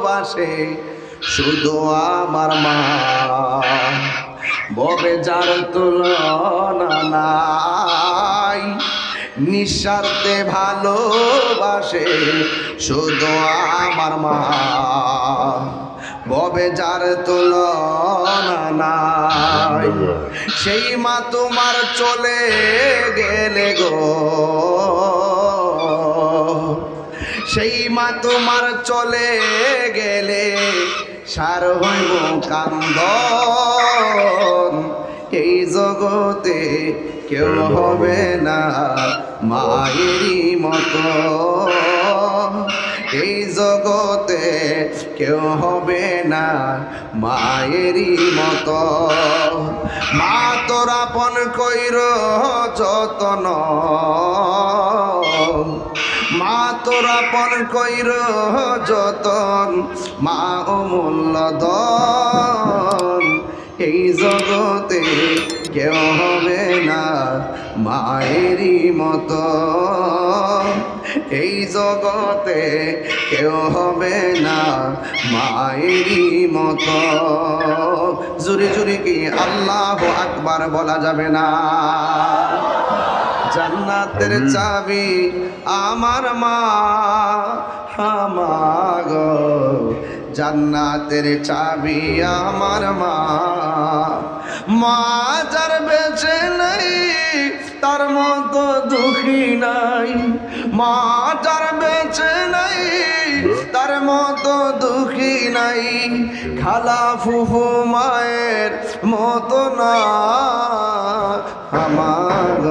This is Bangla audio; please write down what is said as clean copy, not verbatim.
ভালোবাসে শুধু আমার মা। ববে যার তুলনা নাই, নিঃস্বার্থে ভালোবাসে শুধু আমার মা। ববে যার তুলনা নাই, সেই মা তোমার চলে গেলে গো, সেই মা তোমার চলে গেলে সার হইব কান্দন। এই জগতে কেউ হবে না মায়েরই মতো, এই জগতে কেউ হবে না মায়েরই মতো। মা তোর আপন কইর যতন, মা তোর আপন কইর যতন, মা অমূল্য ধন। এই জগতে কেউ হবে না মায়েরই মতো, এই জগতে কেউ হবে না মায়েরই মতো। জুরি জুরি কি আল্লাহু আকবার বলা যাবে না? জান্নাতের চাবি আমার মা, আমার গো জান্নাতের চাবি আমার মা। মা যার বেঁচে নাই তার মতো দুঃখী নাই, মা যার বেঁচে নাই তার মতো দুঃখী নাই। খালা ফুফু মায়ের মতো না আমার